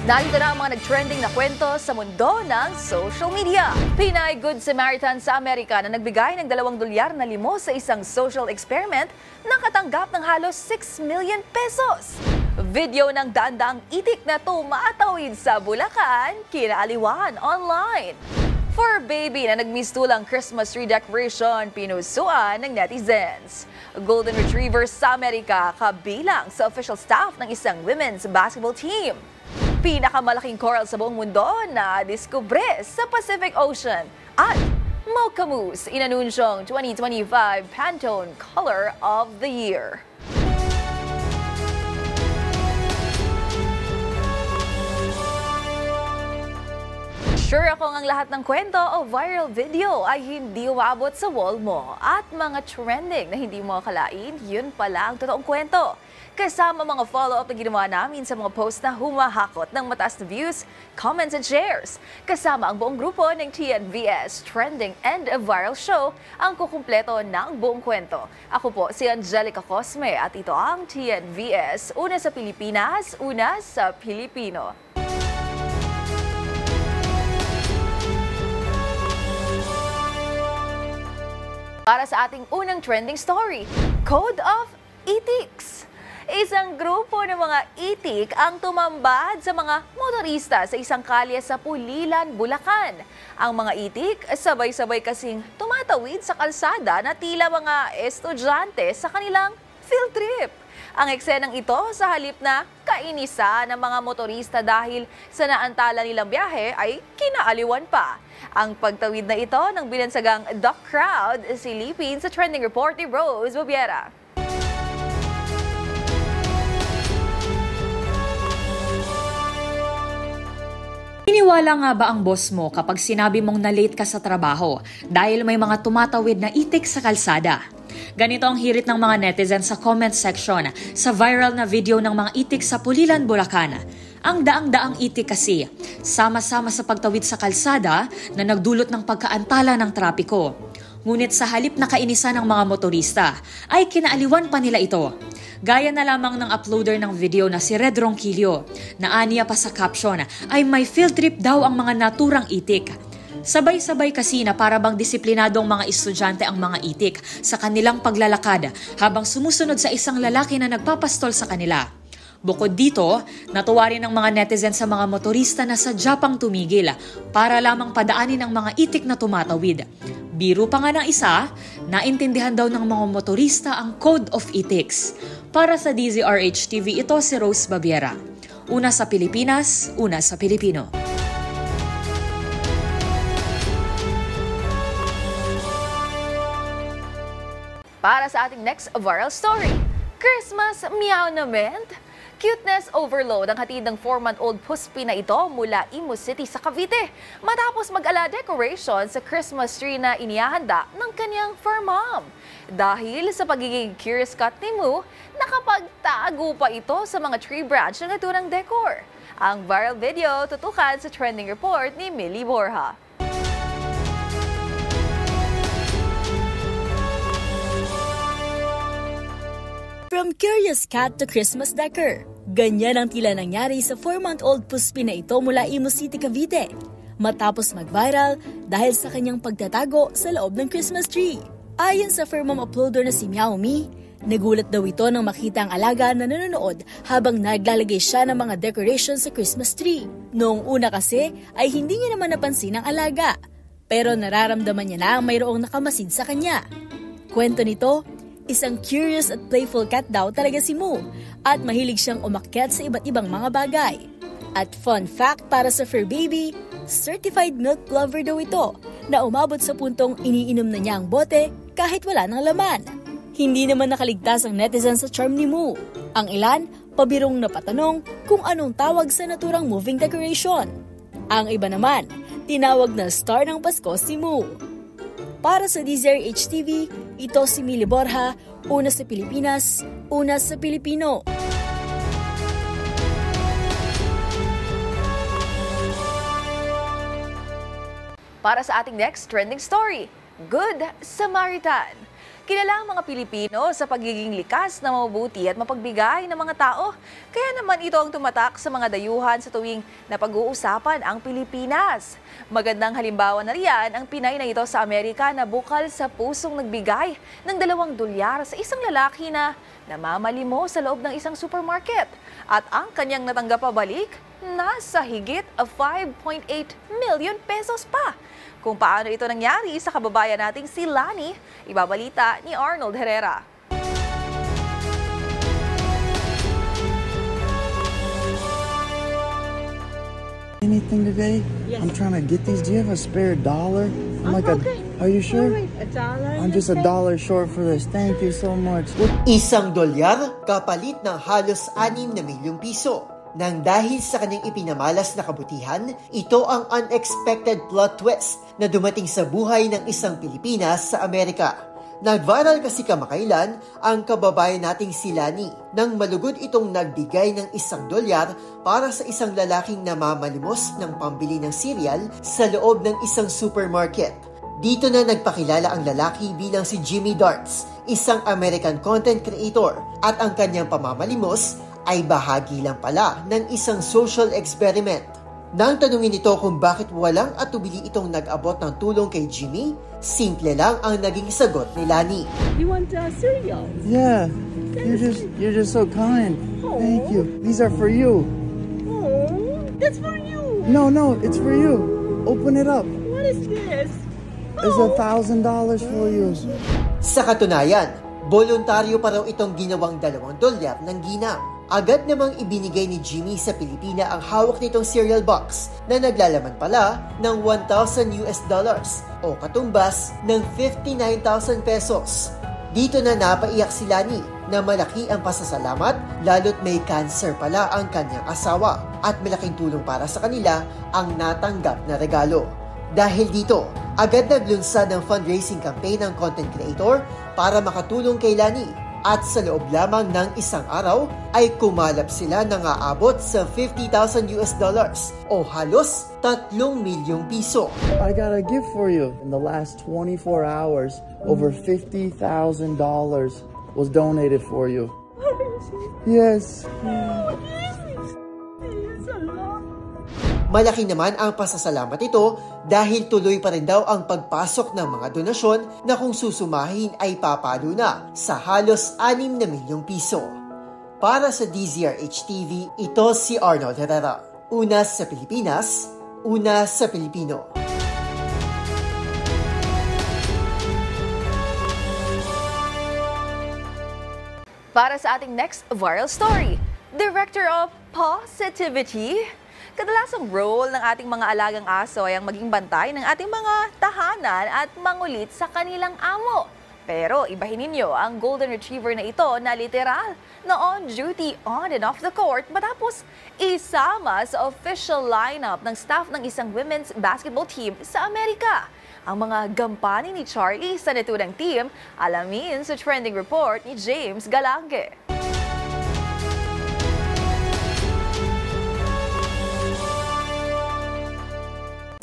Narito na ang mga nag-trending na kwento sa mundo ng social media. Pinay Good Samaritan sa Amerika na nagbigay ng $2 na limo sa isang social experiment nakatanggap ng halos 6 million pesos. Video ng daan-daang itik na tumatawid sa Bulacan, kinaaliwan online. For baby na nagmistulang Christmas tree decoration, pinusuan ng netizens. Golden Retrievers sa Amerika kabilang sa official staff ng isang women's basketball team. Pinakamalaking coral sa buong mundo na diskubre sa Pacific Ocean at Mocha Mousse inanunsyong 2025 Pantone Color of the Year. Sure akong ang lahat ng kwento o viral video ay hindi umaabot sa wall mo at mga trending na hindi mo akalain, yun pala ang totoong kwento. Kasama mga follow-up na ginawa namin sa mga post na humahakot ng mataas na views, comments at shares. Kasama ang buong grupo ng TNVS Trending and Viral Show ang kukumpleto ng buong kwento. Ako po si Angelica Cosme at ito ang TNVS, una sa Pilipinas, una sa Pilipino. Para sa ating unang trending story, Code of Ethics. Isang grupo ng mga itik ang tumambad sa mga motorista sa isang kalye sa Pulilan, Bulacan. Ang mga itik sabay-sabay kasing tumatawid sa kalsada na tila mga estudyante sa kanilang field trip. Ang eksenang ito sa halip na kainisa ng mga motorista dahil sa naantala nilang biyahe ay kinaaliwan pa. Ang pagtawid na ito ng binansagang The Crowd, silipin sa trending report ni Rose Bobiera. Iniwala nga ba ang boss mo kapag sinabi mong na-late ka sa trabaho dahil may mga tumatawid na itik sa kalsada? Ganito ang hirit ng mga netizens sa comment section sa viral na video ng mga itik sa Pulilan, Bulacan. Ang daang-daang itik kasi, sama-sama sa pagtawid sa kalsada na nagdulot ng pagkaantala ng trapiko. Ngunit sa halip na kainisan ng mga motorista, ay kinaaliwan pa nila ito. Gaya na lamang ng uploader ng video na si Red Ronquillo, na aniya pa sa caption ay may field trip daw ang mga naturang itik. Sabay-sabay kasi na para bang disiplinadong mga estudyante ang mga itik sa kanilang paglalakad habang sumusunod sa isang lalaki na nagpapastol sa kanila. Bukod dito, natuwa rin ang mga netizen sa mga motorista na sadyang pang tumigil para lamang padaanin ang mga itik na tumatawid. Biro pa nga ng isa, naintindihan daw ng mga motorista ang Code of Ethics. Para sa DZRH TV, ito si Rose Bobiera. Una sa Pilipinas, una sa Pilipino. Para sa ating next viral story, Christmas meownement. Cuteness overload ang hatid ng 4-month-old puspin na ito mula Imus City sa Cavite matapos mag-ala decoration sa Christmas tree na inihahanda ng kanyang fur mom. Dahil sa pagiging curious cat ni Moo, nakapagtago pa ito sa mga tree branch ng naturang decor. Ang viral video tutukan sa trending report ni Millie Borja. From curious cat to Christmas decor. Ganyan ang tila nangyari sa 4-month-old puspin na ito mula Imus City, Cavite. Matapos mag-viral dahil sa kanyang pagtatago sa loob ng Christmas tree. Ayon sa fur mom uploader na si Meow Me, nagulat daw ito nang makita ang alaga na nanonood habang naglalagay siya ng mga decorations sa Christmas tree. Noong una kasi ay hindi niya naman napansin ang alaga. Pero nararamdaman niya na ang mayroong nakamasid sa kanya. Kwento nito, isang curious at playful cat daw talaga si Moo at mahilig siyang umakyat sa iba't ibang mga bagay. At fun fact para sa fur baby, certified milk lover daw ito na umabot sa puntong iniinom na niya ang bote kahit wala ng laman. Hindi naman nakaligtas ang netizen sa charm ni Moo. Ang ilan, pabirong napatanong kung anong tawag sa naturang moving decoration. Ang iba naman, tinawag na star ng Pasko si Moo. Para sa DZRH TV, ito si Millie Borja, una sa Pilipinas, una sa Pilipino. Para sa ating next trending story, Good Samaritan. Kilala ang mga Pilipino sa pagiging likas na mabuti at mapagbigay ng mga tao. Kaya naman ito ang tumatak sa mga dayuhan sa tuwing napag-uusapan ang Pilipinas. Magandang halimbawa na riyan ang Pinay na ito sa Amerika na bukal sa pusong nagbigay ng $2 sa isang lalaki na namamalimo sa loob ng isang supermarket. At ang kanyang natanggap pabalik, nasa higit 5.8 million pesos pa. Kung paano ito nangyari sa kababayan nating si Lani, ibabalita ni Arnold Herrera. Anything today? Yes. I'm trying to get these. Do you have a spare dollar? Okay. Are you sure? All right, $1. I'm just $1 short for this. Thank you so much. $1 kapalit ng halos 6 na milyong piso. Nang dahil sa kanyang ipinamalas na kabutihan, ito ang unexpected plot twist na dumating sa buhay ng isang Pilipinas sa Amerika. Nag-viral kasi kamakailan ang kababayan nating si Lani nang malugod itong nagbigay ng $1 para sa isang lalaking namamalimos ng pambili ng cereal sa loob ng isang supermarket. Dito na nagpakilala ang lalaki bilang si Jimmy Darts, isang American content creator, at ang kanyang pamamalimos ay bahagi lang pala ng isang social experiment. Nang tanungin ito kung bakit walang atubili itong nag-abot ng tulong kay Jimmy, simple lang ang naging sagot ni Lani. You want cereal? Yeah, you're just so kind. Thank you. These are for you. Oh, that's for you. No, it's for you. Open it up. What is this? There's $1,000 for you. Sa katunayan, voluntaryo pa raw itong ginawang $2 ng ginang. Agad namang ibinigay ni Jimmy sa Pilipina ang hawak nitong cereal box na naglalaman pala ng $1,000 o katumbas ng 59,000 pesos. Dito na napaiyak si Lani na malaki ang pasasalamat lalo't may cancer pala ang kanyang asawa at malaking tulong para sa kanila ang natanggap na regalo. Dahil dito, agad naglunsad ng fundraising campaign ng content creator para makatulong kay Lani. At sa loob lamang ng isang araw ay kumalap sila ng aabot sa $50,000 o halos 3 milyong piso. I got a gift for you. In the last 24 hours, over $50,000 was donated for you. Yes. Malaki naman ang pasasalamat ito dahil tuloy pa rin daw ang pagpasok ng mga donasyon na kung susumahin ay papalo na sa halos 6 na milyong piso. Para sa DZRH TV, ito si Arnold Herrera. Una sa Pilipinas, una sa Pilipino. Para sa ating next viral story, Director of Positivity. Kadalasang role ng ating mga alagang aso ay ang maging bantay ng ating mga tahanan at mangulit sa kanilang amo. Pero ibahin ninyo ang Golden Retriever na ito na literal na on duty on and off the court matapos isama sa official lineup ng staff ng isang women's basketball team sa Amerika. Ang mga gampanin ni Charlie sa naturang team, alamin sa trending report ni James Galange.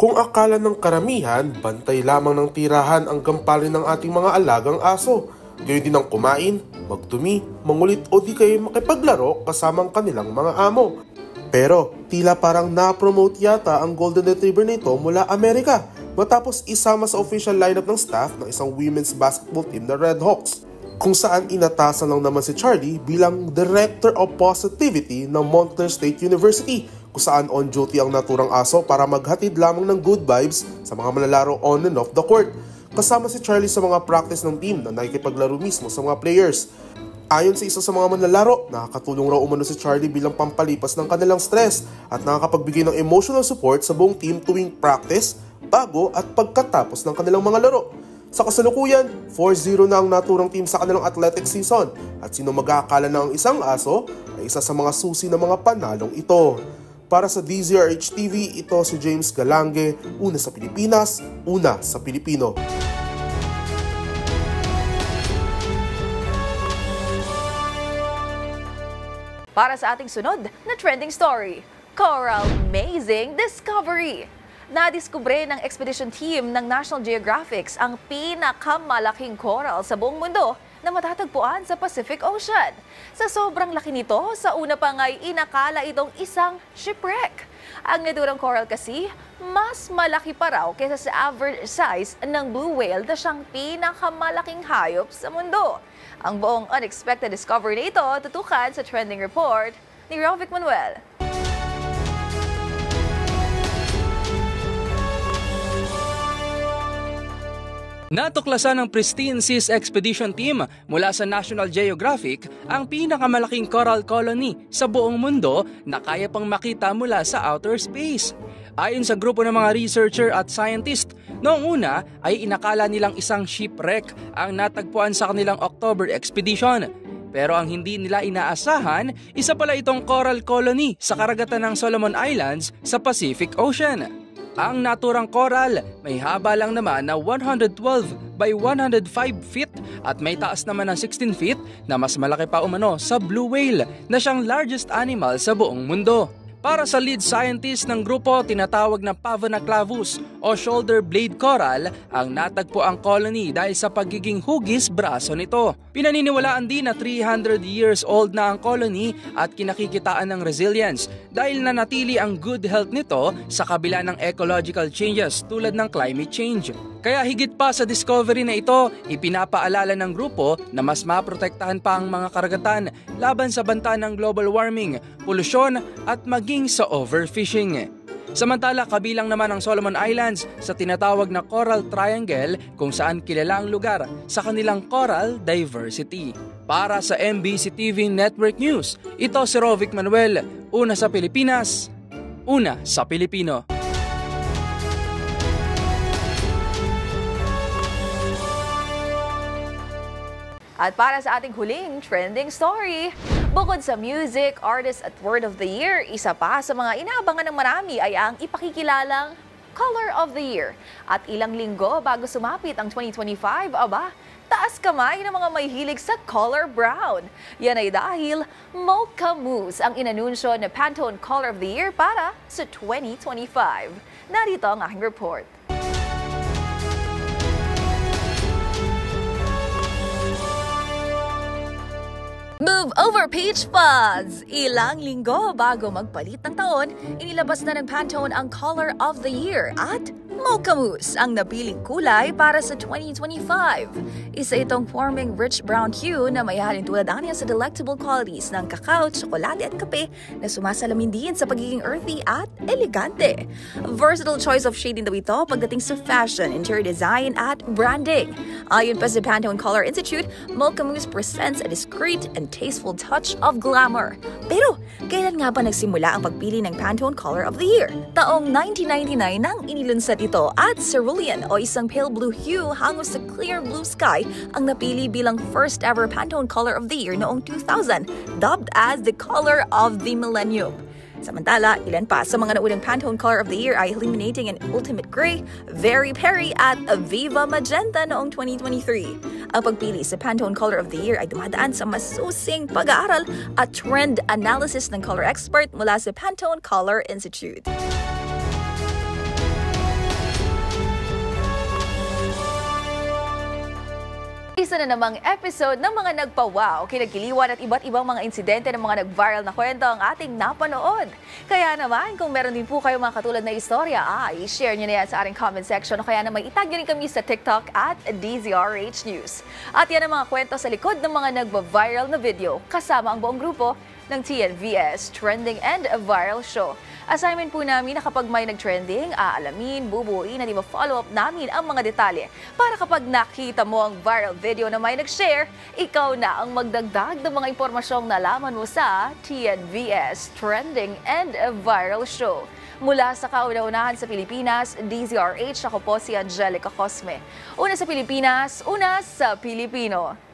Kung akala ng karamihan, bantay lamang ng tirahan ang gampalin ng ating mga alagang aso. Gayon din ang kumain, magdumi, mangulit o di kayo makipaglaro kasama ang kanilang mga amo. Pero tila parang na-promote yata ang Golden Retriever nito mula Amerika matapos isama sa official lineup ng staff ng isang women's basketball team na Red Hawks. Kung saan inatasan lang naman si Charlie bilang Director of Positivity ng Montclair State University, kung saan on duty ang naturang aso para maghatid lamang ng good vibes sa mga manlalaro on and off the court. Kasama si Charlie sa mga practice ng team na nakikipaglaro mismo sa mga players. Ayon sa isa sa mga manlalaro, nakakatulong raw umano si Charlie bilang pampalipas ng kanilang stress at nakakapagbigay ng emotional support sa buong team tuwing practice, bago at pagkatapos ng kanilang mga laro. Sa kasalukuyan, 4-0 na ang naturang team sa kanilang athletic season at sino mag-aakala na ang isang aso ay isa sa mga susi ng mga panalong ito. Para sa DZRH TV, ito si James Galange, una sa Pilipinas, una sa Pilipino. Para sa ating sunod na trending story, Coral Amazing Discovery. Nadiskubre ng expedition team ng National Geographic ang pinakamalaking coral sa buong mundo na matatagpuan sa Pacific Ocean. Sa sobrang laki nito, sa una pa nga'y inakala itong isang shipwreck. Ang naturang coral kasi, mas malaki pa raw kaysa sa average size ng blue whale na siyang pinakamalaking hayop sa mundo. Ang buong unexpected discovery na ito tutukan sa trending report ni Rovic Manuel. Natuklasan ng Pristine Seas Expedition Team mula sa National Geographic ang pinakamalaking coral colony sa buong mundo na kaya pang makita mula sa outer space. Ayon sa grupo ng mga researcher at scientist, noong una ay inakala nilang isang shipwreck ang natagpuan sa kanilang October expedition. Pero ang hindi nila inaasahan, isa pala itong coral colony sa karagatan ng Solomon Islands sa Pacific Ocean. Ang naturang coral may haba lang naman na 112 by 105 feet at may taas naman ng 16 feet na mas malaki pa umano sa blue whale na siyang largest animal sa buong mundo. Para sa lead scientist ng grupo, tinatawag na Pavona clavus o shoulder blade coral ang natagpo ang colony dahil sa pagiging hugis braso nito. Pinaniniwalaan din na 300 years old na ang colony at kinakikitaan ng resilience dahil nanatili ang good health nito sa kabila ng ecological changes tulad ng climate change. Kaya higit pa sa discovery na ito, ipinapaalala ng grupo na mas maprotektahan pa ang mga karagatan laban sa banta ng global warming, polusyon at maging sa overfishing. Samantala, kabilang naman ang Solomon Islands sa tinatawag na Coral Triangle kung saan kilala ang lugar sa kanilang coral diversity. Para sa MBC TV Network News, ito si Rovic Manuel, una sa Pilipinas, una sa Pilipino. At para sa ating huling trending story, bukod sa music, artist at word of the year, isa pa sa mga inaabangan ng marami ay ang ipakikilalang Color of the Year. At ilang linggo bago sumapit ang 2025, taas kamay ng mga may hilig sa color brown. Yan ay dahil Mocha Mousse ang inanunsyo na Pantone Color of the Year para sa 2025. Narito ang aking report. Move over Peach Fuzz! Ilang linggo bago magpalit ng taon, inilabas na ng Pantone ang Color of the Year at Mocha Mousse ang napiling kulay para sa 2025. Isa itong forming rich brown hue na may halin tulad niya sa delectable qualities ng kakao, tsokolate at kape na sumasalamin din sa pagiging earthy at elegante. Versatile choice of shading daw ito pagdating sa fashion, interior design at branding. Ayon pa sa Pantone Color Institute, Mocha Mousse presents a discreet and tasteful touch of glamour. Pero, kailan nga ba nagsimula ang pagpili ng Pantone Color of the Year? Taong 1999 nang inilunsad ito at cerulean o isang pale blue hue hango sa clear blue sky ang napili bilang first ever Pantone Color of the Year noong 2000, dubbed as the Color of the Millennium. Samantala, ilan pa sa mga naunang Pantone Color of the Year ay Illuminating and Ultimate Gray, Very Perry at Viva Magenta noong 2023. Ang pagpili sa Pantone Color of the Year ay dumadaan sa masusing pag-aaral at trend analysis ng color expert mula sa Pantone Color Institute. Isa na namang episode ng mga nagpa-wow, kinagiliwan at iba't ibang mga insidente ng mga nag-viral na kwento ang ating napanood. Kaya naman, kung meron din po kayo mga katulad na istorya, i-share nyo na yan sa ating comment section o kaya naman itag nyo rin kami sa TikTok at DZRH News. At yan ang mga kwento sa likod ng mga nagva-viral na video kasama ang buong grupo ng TNVS Trending and Viral Show. Assignment po namin na kapag may nag-trending, aalamin, bubuuin at i-follow up namin ang mga detalye para kapag nakita mo ang viral video na may nag-share, ikaw na ang magdagdag ng mga impormasyong nalaman mo sa TNVS Trending and Viral Show. Mula sa kauna-unahan sa Pilipinas, DZRH, ako po si Angelica Cosme. Una sa Pilipinas, una sa Pilipino.